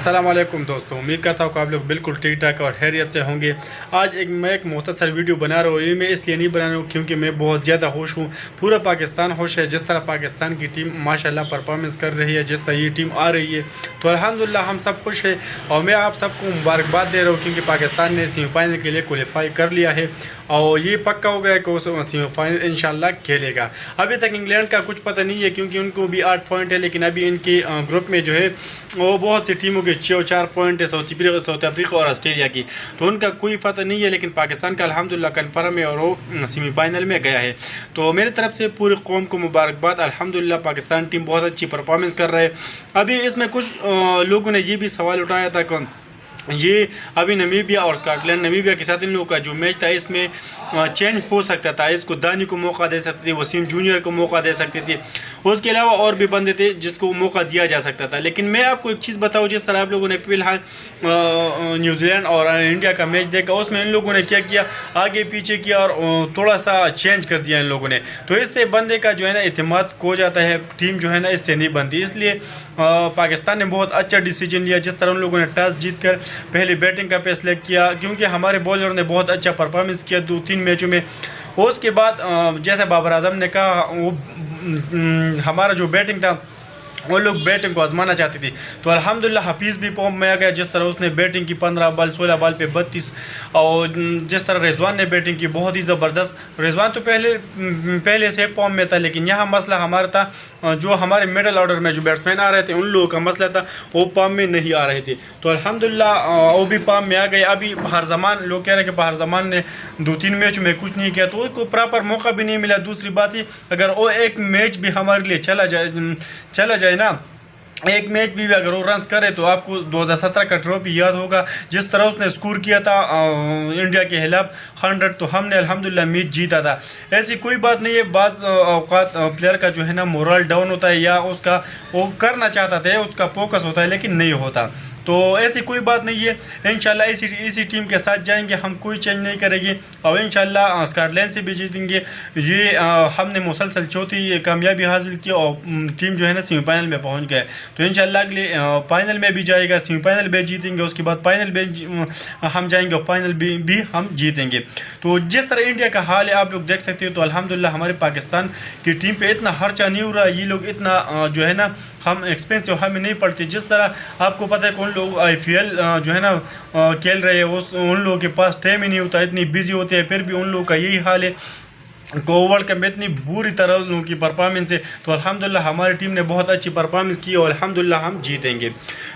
अस्सलाम वालेकुम दोस्तों, उम्मीद करता हूँ कि आप लोग बिल्कुल ठीक ठाक और खैरियत से होंगे। आज मैं एक मुख्तसर वीडियो बना रहा हूँ। ये मैं इसलिए नहीं बना रहा हूँ क्योंकि मैं बहुत ज़्यादा खुश हूँ। पूरा पाकिस्तान खुश है। जिस तरह पाकिस्तान की टीम माशाल्लाह परफॉर्मेंस कर रही है, जिस तरह ये टीम आ रही है, तो अल्हम्दुलिल्लाह हम सब खुश हैं। और मैं आप सबको मुबारकबाद दे रहा हूँ क्योंकि पाकिस्तान ने सेमीफाइनल के लिए क्वालीफाई कर लिया है और ये पक्का हो गया कि वो सेमीफाइनल इंशाल्लाह खेलेगा। अभी तक इंग्लैंड का कुछ पता नहीं है क्योंकि उनको भी 8 पॉइंट है, लेकिन अभी इनके ग्रुप में जो है वो बहुत सी टीमों के 4 पॉइंट है, साउथ अफ्रीका और ऑस्ट्रेलिया की, तो उनका कोई पता नहीं है। लेकिन पाकिस्तान का अल्हम्दुलिल्लाह कन्फर्म है और वो सेमीफाइनल में गया है। तो मेरी तरफ से पूरी कौम को मुबारकबाद। अल्हम्दुलिल्लाह पाकिस्तान टीम बहुत अच्छी परफॉर्मेंस कर रहा है। अभी इसमें कुछ लोगों ने ये भी सवाल उठाया था कि ये अभी नमीबिया और स्कॉटलैंड, नमीबिया के साथ इन लोगों का जो मैच था इसमें चेंज हो सकता था। इसको दानी को मौका दे सकते थे, वसीम जूनियर को मौका दे सकते थे, उसके अलावा और भी बंदे थे जिसको मौका दिया जा सकता था। लेकिन मैं आपको एक चीज़ बताऊँ, जिस तरह आप लोगों ने फिलहाल न्यूजीलैंड और इंडिया का मैच देखा, उसमें इन लोगों ने क्या किया, आगे पीछे किया और थोड़ा सा चेंज कर दिया इन लोगों ने। तो इससे बंदे का जो है ना एतमाद खो जाता है, टीम जो है ना इससे नहीं बनती। इसलिए पाकिस्तान ने बहुत अच्छा डिसीजन लिया। जिस तरह उन लोगों ने टॉस जीत कर पहले बैटिंग का फैसला किया, क्योंकि हमारे बॉलर ने बहुत अच्छा परफॉर्मेंस किया 2-3 मैचों में। उसके बाद जैसे बाबर आजम ने कहा, वो हमारा जो बैटिंग था वो लोग बैटिंग को आजमाना चाहते थे, तो अल्हम्दुलिल्लाह हफीज़ भी फॉर्म में आ गया। जिस तरह उसने बैटिंग की 15 बॉल 16 बॉल पे 32, और जिस तरह रिजवान ने बैटिंग की बहुत ही ज़बरदस्त। रिजवान तो पहले से फॉर्म में था, लेकिन यहाँ मसला हमारा था जो हमारे मिडल ऑर्डर में जो बैट्समैन आ रहे थे उन लोगों का मसला था, वो फॉर्म में नहीं आ रहे थे। तो अल्हम्दुलिल्लाह वो भी फॉर्म में आ गए। अभी बाहर जमान लोग कह रहे हैं कि बाहर जमान ने 2-3 मैच में कुछ नहीं किया, तो उसको प्रॉपर मौका भी नहीं मिला। दूसरी बात ही, अगर वो एक मैच भी हमारे लिए चला जाए ना, एक मैच भी अगर वो रन्स करे, तो आपको 2017 का ट्रॉफी याद होगा, जिस तरह उसने स्कोर किया था इंडिया के खिलाफ 100, तो हमने अल्हम्दुलिल्लाह मैच जीता था। ऐसी कोई बात नहीं है। बाज़ औक़ात प्लेयर का जो है ना मोरल डाउन होता है, या उसका वो करना चाहता था, उसका फोकस होता है लेकिन नहीं होता। तो ऐसी कोई बात नहीं है। इंशाल्लाह इसी टीम के साथ जाएंगे, हम कोई चेंज नहीं करेंगे और इंशाल्लाह स्कॉटलैंड से भी जीतेंगे। ये हमने मुसलसल चौथी कामयाबी हासिल की और टीम जो है ना सेमीफाइनल में पहुंच गए। तो इंशाल्लाह अगले फाइनल में भी जाएगा, सेमीफाइनल भी जीतेंगे, उसके बाद फाइनल भी हम जाएंगे और फाइनल भी हम जीतेंगे। तो जिस तरह इंडिया का हाल है आप लोग देख सकते हो, तो अल्हम्दुलिल्लाह हमारे पाकिस्तान की टीम पे इतना खर्चा नहीं हो रहा। ये लोग इतना जो है ना हम एक्सपेंसिव हमें नहीं पड़ती। जिस तरह आपको पता है कौन लोग IPL जो है ना खेल रहे हैं, उन लोगों के पास टाइम ही नहीं होता, इतनी बिजी होते हैं, फिर भी उन लोगों का यही हाल है। वर्ल्ड कप में इतनी बुरी तरह लोगों की परफॉर्मेंस है, तो अल्हम्दुलिल्लाह हमारी टीम ने बहुत अच्छी परफॉर्मेंस की और अल्हम्दुलिल्लाह हम जीतेंगे।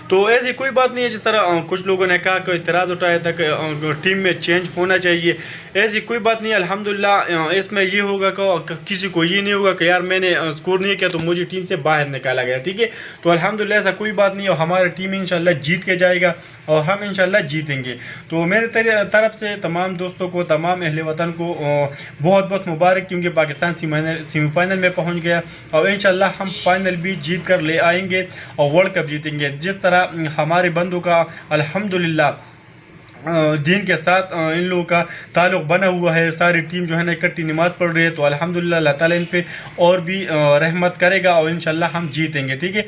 तो ऐसी कोई बात नहीं है। जिस तरह कुछ लोगों ने कहा कि इतराज़ उठाया था कि टीम में चेंज होना चाहिए, ऐसी कोई बात नहीं है। अल्हम्दुलिल्लाह इसमें ये होगा कि किसी को ये नहीं होगा कि यार मैंने स्कोर नहीं किया तो मुझे टीम से बाहर निकाला गया, ठीक है। तो अल्हम्दुलिल्लाह ऐसा कोई बात नहीं है, हमारी टीम इंशाल्लाह जीत के जाएगा और हम इंशाल्लाह जीतेंगे। तो मेरे तरफ से तमाम दोस्तों को, तमाम अहले वतन को बहुत बहुत मुबारक, क्योंकि पाकिस्तान सेमीफाइनल में पहुंच गया और इंशाल्लाह हम फाइनल भी जीत कर ले आएंगे और वर्ल्ड कप जीतेंगे। जिस तरह हमारे बंदों का अल्हम्दुलिल्लाह दीन के साथ इन लोगों का ताल्लुक़ बना हुआ है, सारी टीम जो है ना इकट्ठी नमाज़ पढ़ रही है, तो अल्हम्दुलिल्लाह अल्लाह ताला इन पे और भी रहमत करेगा और इंशाल्लाह हम जीतेंगे, ठीक है।